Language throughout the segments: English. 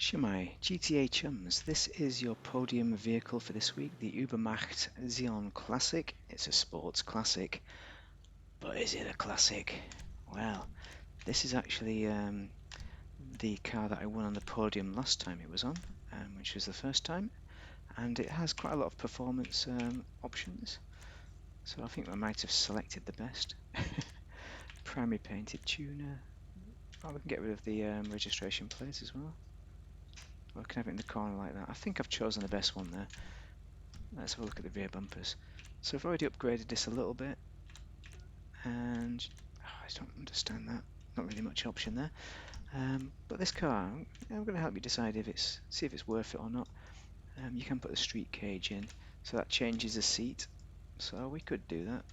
Shemai, GTA chums, this is your podium vehicle for this week, the Übermacht Xeon Classic. It's a sports classic, but is it a classic? Well, this is actually the car that I won on the podium last time it was on, which was the first time, and it has quite a lot of performance options, so I think I might have selected the best. Primary painted tuner. Oh, we can get rid of the registration plates as well. I can have it in the corner like that. I think I've chosen the best one there. Let's have a look at the rear bumpers. So I've already upgraded this a little bit, and I don't understand that. Not really much option there. But this car, I'm going to help you decide if see if it's worth it or not. You can put the street cage in, so that changes the seat. So we could do that.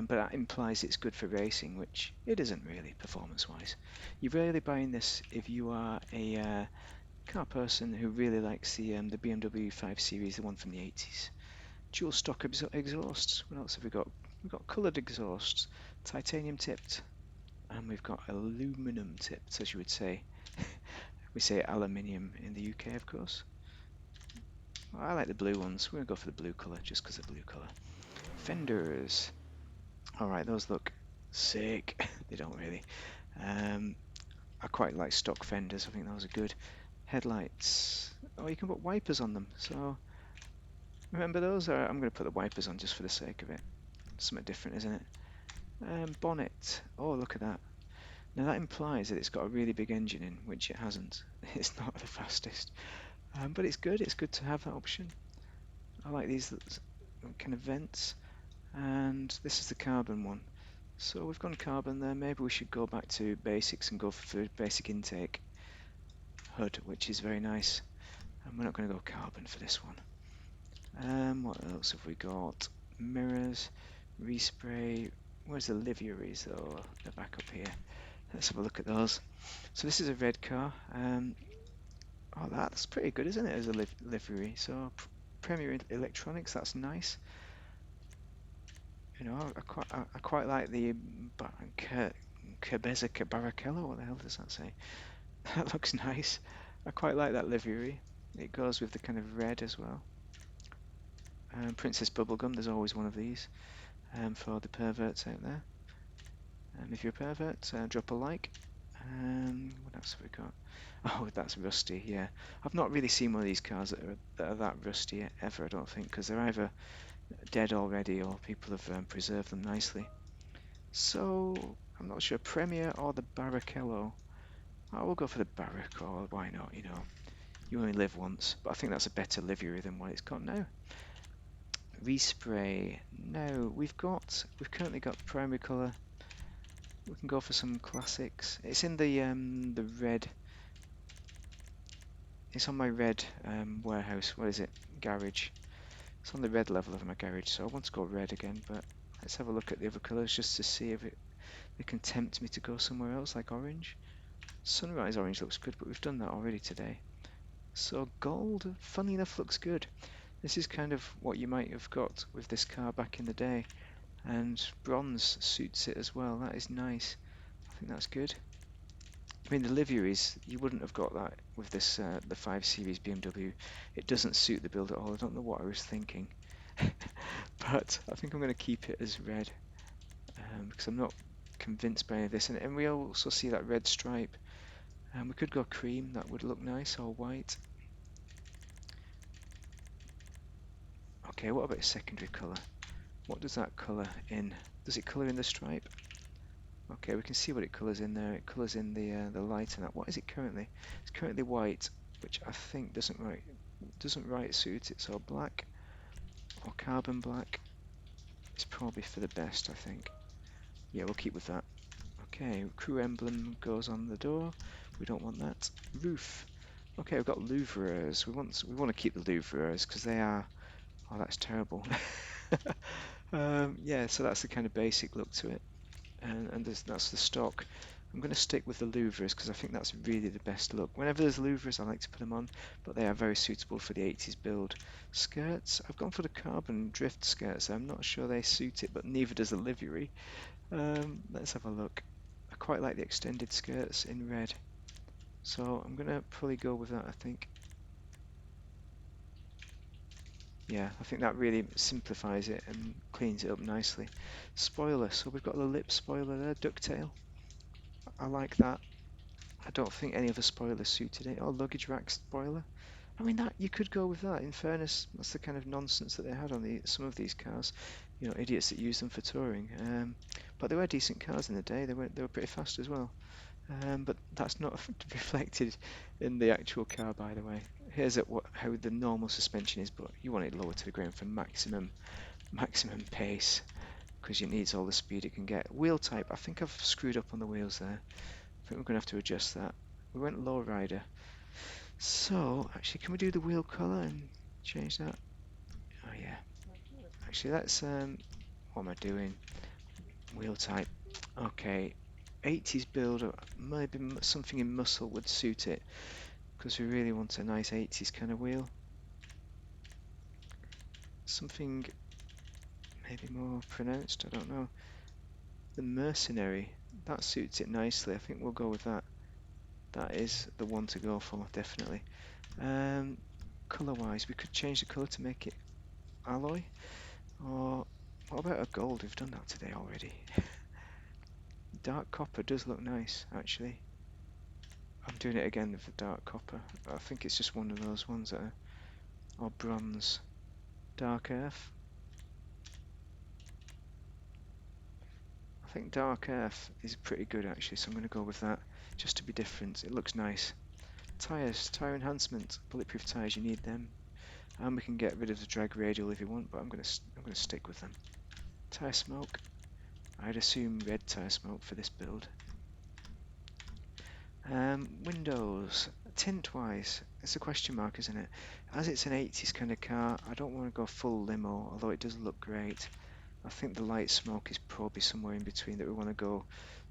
But that implies it's good for racing, which it isn't really performance-wise. You're really buying this if you are a car person who really likes the BMW 5 Series, the one from the 80s. Dual stock exhausts. What else have we got? We've got coloured exhausts, titanium tipped, and we've got aluminum tipped, as you would say. We say aluminium in the UK, of course. Well, I like the blue ones. We're going to go for the blue colour, just because of blue colour. Fenders. Alright, those look sick. They don't really. I quite like stock fenders. I think those are good. Headlights. Oh, you can put wipers on them. So, remember those? I'm going to put the wipers on just for the sake of it. Something different, isn't it? Bonnet. Oh, look at that. Now that implies that it's got a really big engine in, which it hasn't. It's not the fastest. But it's good. It's good to have that option. I like these kind of vents. And this is the carbon one. So we've gone carbon there. Maybe we should go back to basics and go for basic intake hood, which is very nice. And we're not going to go carbon for this one. What else have we got? Mirrors, respray. Where's the liveries though? They're back up here. Let's have a look at those. So this is a red car. Oh, that's pretty good, isn't it, as a livery? So Premier Electronics, that's nice. You know, I quite like the Cabeza Barrichello. What the hell does that say? That looks nice. I quite like that livery. It goes with the kind of red as well. Princess Bubblegum, there's always one of these for the perverts out there. If you're a pervert, drop a like. What else have we got? Oh, that's rusty, yeah. I've not really seen one of these cars that are that rusty ever, I don't think, because they're either dead already or people have preserved them nicely. So, I'm not sure, Premier or the Barrichello. I will go for the Barrichello, why not, you know. You only live once, but I think that's a better livery than what it's got now. Respray. No, we've currently got primary colour. We can go for some classics. It's in the red. It's on my red warehouse. What is it? Garage. It's on the red level of my garage, so I want to go red again. But let's have a look at the other colours just to see if it can tempt me to go somewhere else, like orange. Sunrise orange looks good, but we've done that already today. So gold, funny enough, looks good. This is kind of what you might have got with this car back in the day. And bronze suits it as well. That is nice. I think that's good. I mean, the liveries, you wouldn't have got that with this the 5 Series BMW. It doesn't suit the build at all. I don't know what I was thinking. But I think I'm going to keep it as red because I'm not convinced by any of this. And we also see that red stripe. We could go cream. That would look nice, or white. Okay, what about a secondary colour? What does that colour in? Does it colour in the stripe? Okay, we can see what it colours in there. It colours in the light and that. What is it currently? It's currently white, which I think doesn't right suit it. So black or carbon black is probably for the best, I think. Yeah, we'll keep with that. Okay, crew emblem goes on the door. We don't want that. Roof. Okay, we've got louvreurs. We want to keep the louvreurs because they are. Oh, that's terrible. Yeah, so that's the kind of basic look to it. And that's the stock. I'm going to stick with the louvres because I think that's really the best look. Whenever there's louvres, I like to put them on, but they are very suitable for the 80s build. Skirts, I've gone for the carbon drift skirts. I'm not sure they suit it, but neither does the livery. Let's have a look. I quite like the extended skirts in red. So I'm gonna probably go with that, I think. Yeah, I think that really simplifies it and cleans it up nicely. Spoiler, so we've got the lip spoiler there, ducktail. I like that. I don't think any other spoiler suited it. Or luggage rack spoiler. I mean, that you could go with that. In fairness, that's the kind of nonsense that they had on some of these cars. You know, idiots that use them for touring. But they were decent cars in the day. They were pretty fast as well. But that's not reflected in the actual car, by the way. Here's how the normal suspension is, but you want it lower to the ground for maximum pace because it needs all the speed it can get. Wheel type, I think I've screwed up on the wheels there. I think we're going to have to adjust that. We went low rider. So, actually, can we do the wheel colour and change that? Oh yeah. Actually, that's what am I doing? Wheel type. Okay. 80s build, maybe something in muscle would suit it because we really want a nice 80s kind of wheel. Something maybe more pronounced, I don't know. The mercenary, that suits it nicely. I think we'll go with that. That is the one to go for, definitely. Colour-wise, we could change the colour to make it alloy. Or what about a gold? We've done that today already. Dark copper does look nice, actually. I'm doing it again with the dark copper. I think it's just one of those ones that are... Or bronze. Dark earth. I think dark earth is pretty good, actually, so I'm going to go with that, just to be different. It looks nice. Tyres, tyre enhancement. Bulletproof tyres, you need them. And we can get rid of the drag radial if you want, but I'm going to stick with them. Tyre smoke. I'd assume red tyre smoke for this build. Windows, tint-wise, it's a question mark, isn't it? As it's an 80s kind of car, I don't want to go full limo, although it does look great. I think the light smoke is probably somewhere in between that we want to go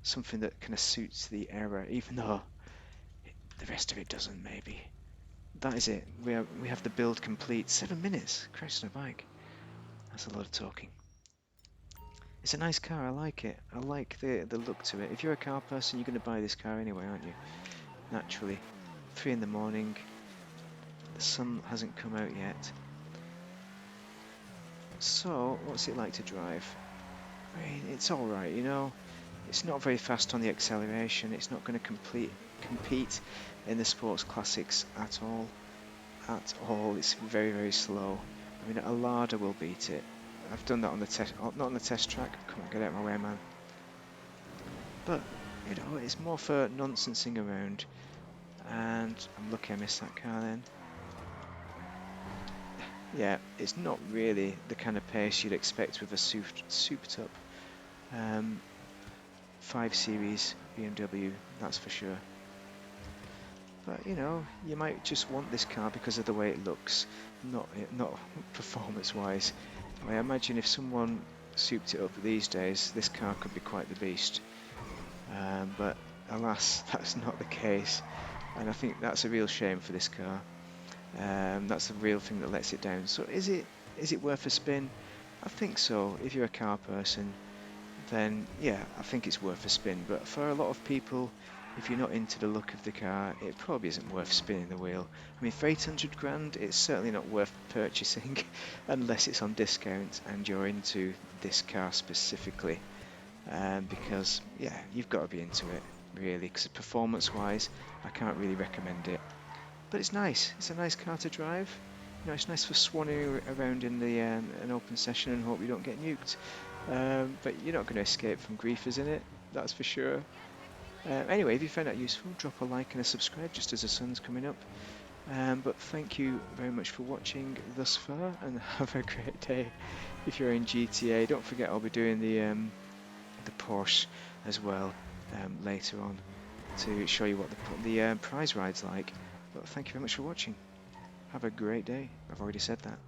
something that kind of suits the era, even though the rest of it doesn't, maybe. That is it. We have the build complete. 7 minutes. Christ on a bike. That's a lot of talking. It's a nice car. I like it. I like the look to it. If you're a car person, you're going to buy this car anyway, aren't you? Naturally. 3 in the morning. The sun hasn't come out yet. So, what's it like to drive? I mean, it's alright, you know. It's not very fast on the acceleration. It's not going to compete in the sports classics at all. At all. It's very, very slow. I mean, a Lada will beat it. I've done that on the test, not on the test track. Come on, get out of my way, man. But, you know, it's more for nonsensing around. And I'm lucky I missed that car then. Yeah, it's not really the kind of pace you'd expect with a souped up 5 Series BMW, that's for sure. But, you know, you might just want this car because of the way it looks, not performance-wise. I imagine if someone souped it up these days, this car could be quite the beast. But alas, that's not the case. And I think that's a real shame for this car. That's the real thing that lets it down. So is it worth a spin? I think so. If you're a car person, then yeah, I think it's worth a spin. But for a lot of people, if you're not into the look of the car, it probably isn't worth spinning the wheel. I mean, for 800 grand, it's certainly not worth purchasing unless it's on discount and you're into this car specifically. Because yeah, you've got to be into it really, because performance-wise, I can't really recommend it. But it's nice. It's a nice car to drive. You know, it's nice for swanning around in the an open session and hope you don't get nuked. But you're not going to escape from griefers in it, that's for sure. Anyway, if you found that useful, drop a like and a subscribe just as the sun's coming up. But thank you very much for watching thus far, and have a great day. If you're in GTA, don't forget I'll be doing the Porsche as well later on to show you what the prize ride's like. But thank you very much for watching. Have a great day. I've already said that.